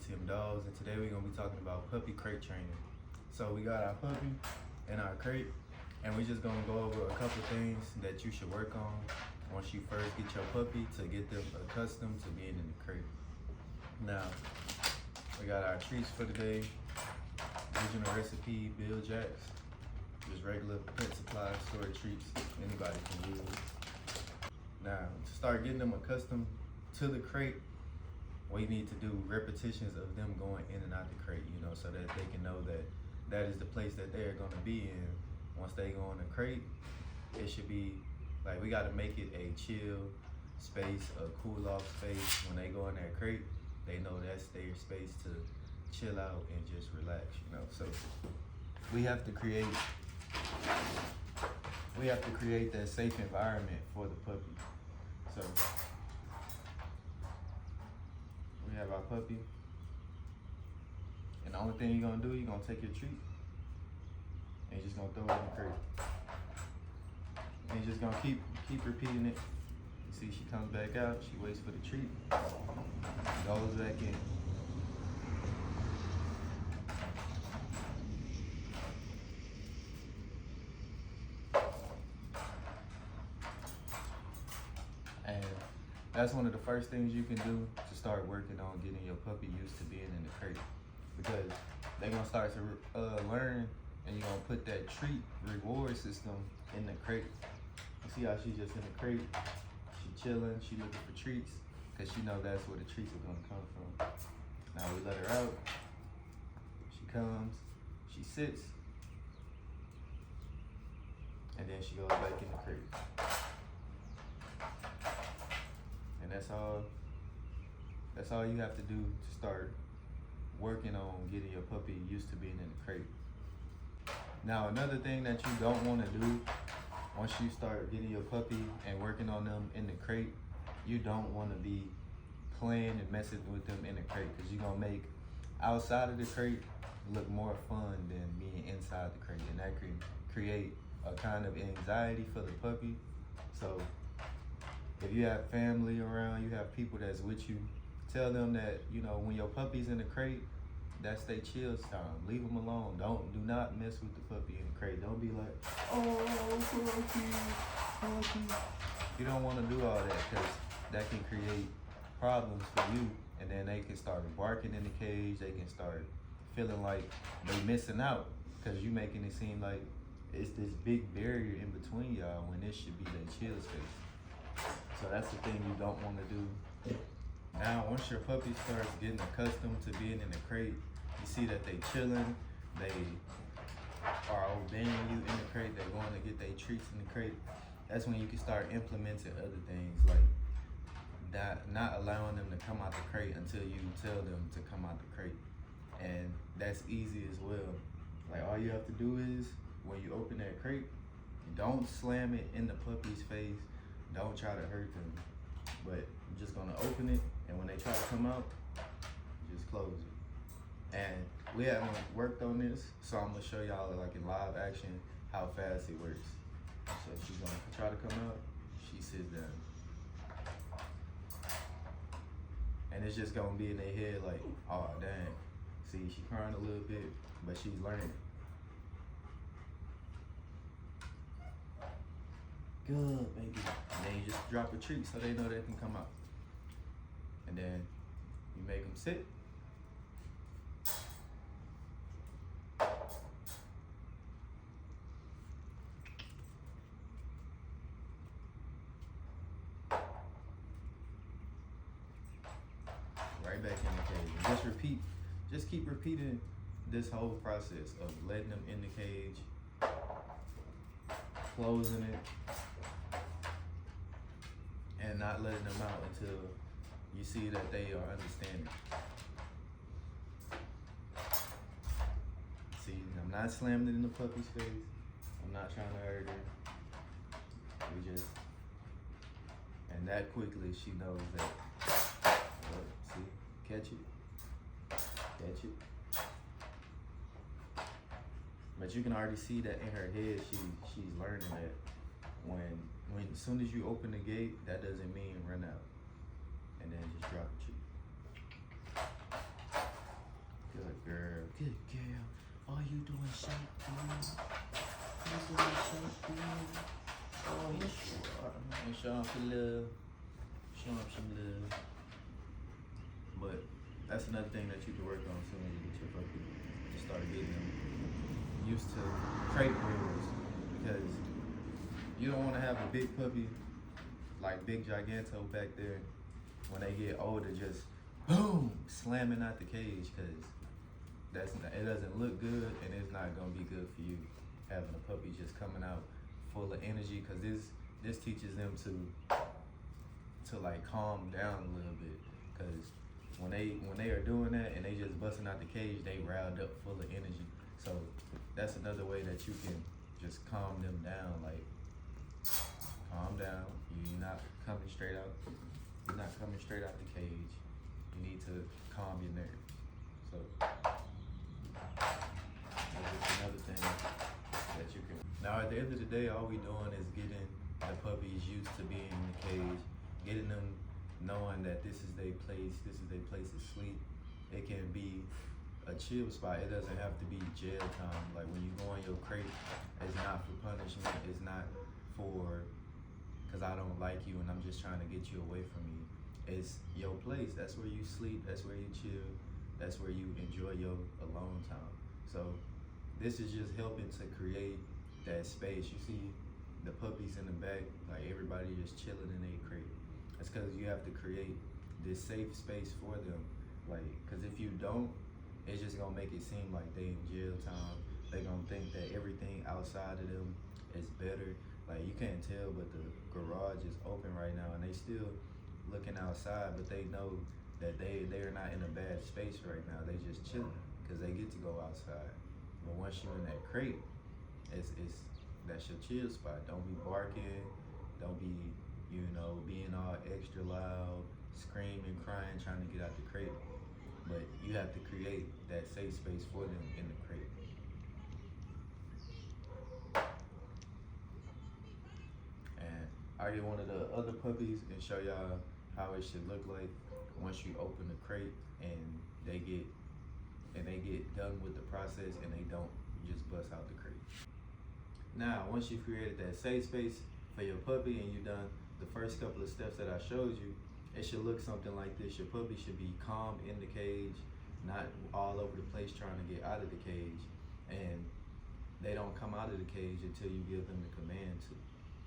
Tim Dawes, and today we're gonna be talking about puppy crate training. So we got our puppy in our crate, and we're just gonna go over a couple things that you should work on once you first get your puppy to get them accustomed to being in the crate. Now, we got our treats for today. Original recipe, Bill Jacks. Just regular pet supply store treats anybody can use. Now, to start getting them accustomed to the crate, we need to do repetitions of them going in and out the crate, so that they can know that that is the place that they're gonna be in. Once they go in the crate, it should be like, we gotta make it a chill space, a cool off space. When they go in that crate, they know that's their space to chill out and just relax, So we have to create that safe environment for the puppy. So we have our puppy, and the only thing you're gonna do, you're gonna take your treat and you're just gonna throw it in the crate. And you're just gonna keep repeating it. You see, she comes back out, she waits for the treat, goes back in. And that's one of the first things you can do to start working on getting your puppy used to being in the crate, because they're gonna start to learn, and you're gonna put that treat reward system in the crate. You see how she's just in the crate, she chilling, she looking for treats, because she know that's where the treats are gonna come from. Now we let her out, she comes, she sits, and then she goes back in the crate. And that's all you have to do to start working on getting your puppy used to being in the crate. Now, another thing that you don't want to do once you start getting your puppy and working on them in the crate, you don't want to be playing and messing with them in the crate, because you're going to make outside of the crate look more fun than being inside the crate, and that can create a kind of anxiety for the puppy. So if you have family around, you have people that's with you, tell them that, when your puppy's in the crate, that's their chill time. Leave them alone. Do not mess with the puppy in the crate. Don't be like, oh, puppy. You don't want to do all that, because that can create problems for you, and then they can start barking in the cage. They can start feeling like they missing out, because you making it seem like it's this big barrier in between y'all when this should be their chill space. So that's the thing you don't want to do. Now, once your puppy starts getting accustomed to being in the crate, you see that they chilling, they are obeying you in the crate, they're going to get their treats in the crate. That's when you can start implementing other things, like that, not allowing them to come out the crate until you tell them to come out the crate. And that's easy as well. Like, all you have to do is, when you open that crate, don't slam it in the puppy's face. Don't try to hurt them, but you're just gonna open it, and when they try to come out, just close it. And we haven't worked on this, so I'm gonna show y'all like in live action how fast it works. So she's gonna try to come out, she sits down. And it's just gonna be in their head like, oh dang, see, she's crying a little bit, but she's learning. Good, baby. And then you just drop a treat so they know they can come out. And then you make them sit. Right back in the cage. And just keep repeating this whole process of letting them in the cage, closing it, and not letting them out until you see that they are understanding. See, I'm not slamming it in the puppy's face. I'm not trying to hurt her. And that quickly she knows that, see, catch it. But you can already see that in her head, she's learning that when as soon as you open the gate, that doesn't mean run out. And then just drop the treat. Oh, yes, you are. And show them some love. Show them some love. But that's another thing that you can work on as soon as you get your puppy. Just start getting them used to crate rules, because you don't want to have a big puppy like Big Giganto back there when they get older just boom slamming out the cage, because it doesn't look good, and it's not gonna be good for you having a puppy just coming out full of energy, because this teaches them to like calm down a little bit, because when they are doing that and they just busting out the cage, they riled up full of energy. So that's another way that you can just calm them down. Like, calm down. You're not coming straight out. You're not coming straight out the cage. You need to calm your nerves. So that's just another thing that you can. Now at the end of the day, all we doing is getting the puppies used to being in the cage, getting them knowing that this is their place to sleep. It can be a chill spot. It doesn't have to be jail time. Like when you go in your crate, it's not for punishment. It's not for because I don't like you and I'm just trying to get you away from me. It's your place. That's where you sleep. That's where you chill. That's where you enjoy your alone time. So this is just helping to create that space. You see the puppies in the back, like everybody just chilling in their crate. That's because you have to create this safe space for them. Like, because if you don't, it's just gonna make it seem like they in jail time. They gonna think that everything outside of them is better. Like, you can't tell, but the garage is open right now, and they still looking outside, but they know that they're not in a bad space right now. They just chilling because they get to go outside. But once you're in that crate, it's that's your chill spot. Don't be barking. Don't be being all extra loud, screaming, crying, trying to get out the crate. But you have to create that safe space for them in the crate. And I get one of the other puppies and show y'all how it should look like once you open the crate and they get done with the process and they don't just bust out the crate. Now, once you created that safe space for your puppy and you done the first couple of steps that I showed you, it should look something like this. Your puppy should be calm in the cage, not all over the place trying to get out of the cage. And they don't come out of the cage until you give them the command to.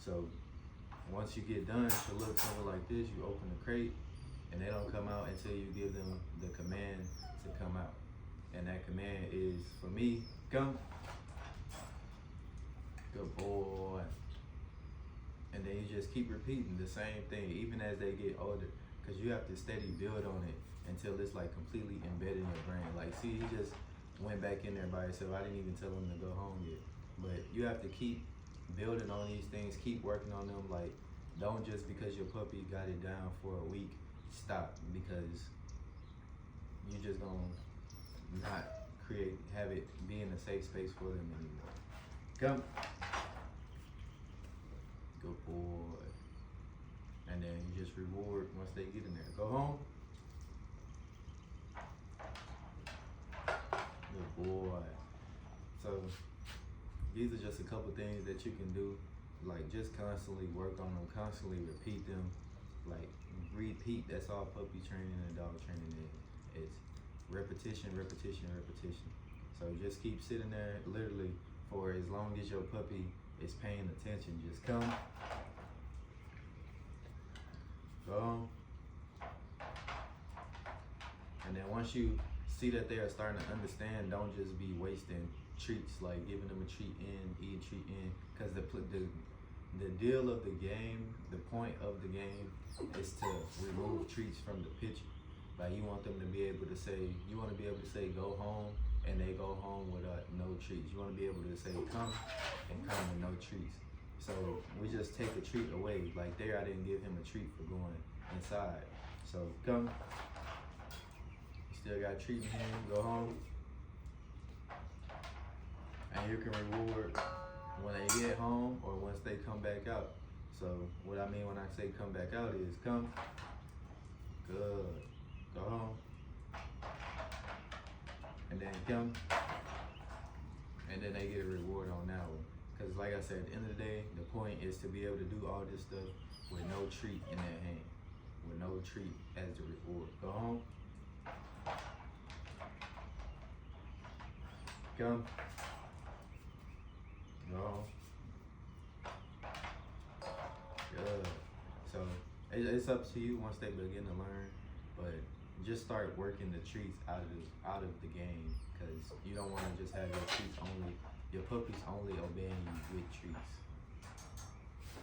So once you get done, it should look something like this. You open the crate and they don't come out until you give them the command to come out. And that command is, for me, come. Good boy. And then you just keep repeating the same thing, even as they get older, because you have to steady build on it until it's like completely embedded in your brain. Like, see, he just went back in there by himself. I didn't even tell him to go home yet. But you have to keep building on these things, keep working on them. Like, don't just because your puppy got it down for a week, stop, because you just gonna not have it be in a safe space for them anymore. Come. Good boy. And then you just reward once they get in there. Go home. Good boy. So these are just a couple things that you can do. Like, just constantly work on them, constantly repeat them. Like, repeat, that's all puppy training and dog training is. It's repetition, repetition, repetition. So just keep sitting there literally for as long as your puppy is paying attention. Just come. Go. And then once you see that they are starting to understand, don't just be wasting treats, like giving them a treat in, eat a treat in, because the deal of the game, the point of the game is to remove treats from the picture. Like, you want them to be able to say, you want to be able to say go home, and they go home with no treats. You want to be able to say come, and come with no treats. So we just take a treat away. Like there, I didn't give him a treat for going inside. So come. You still got a treat in hand, go home. And you can reward when they get home or once they come back out. So what I mean when I say come back out is come. Good. Go home. And then come. And and then they get a reward on that one. Cause like I said, at the end of the day, the point is to be able to do all this stuff with no treat in their hand, with no treat as the reward. Go home. Come. Go home. Good. So it's up to you once they begin to learn, but just start working the treats out of the game, because you don't want to just have your puppies only obeying you with treats.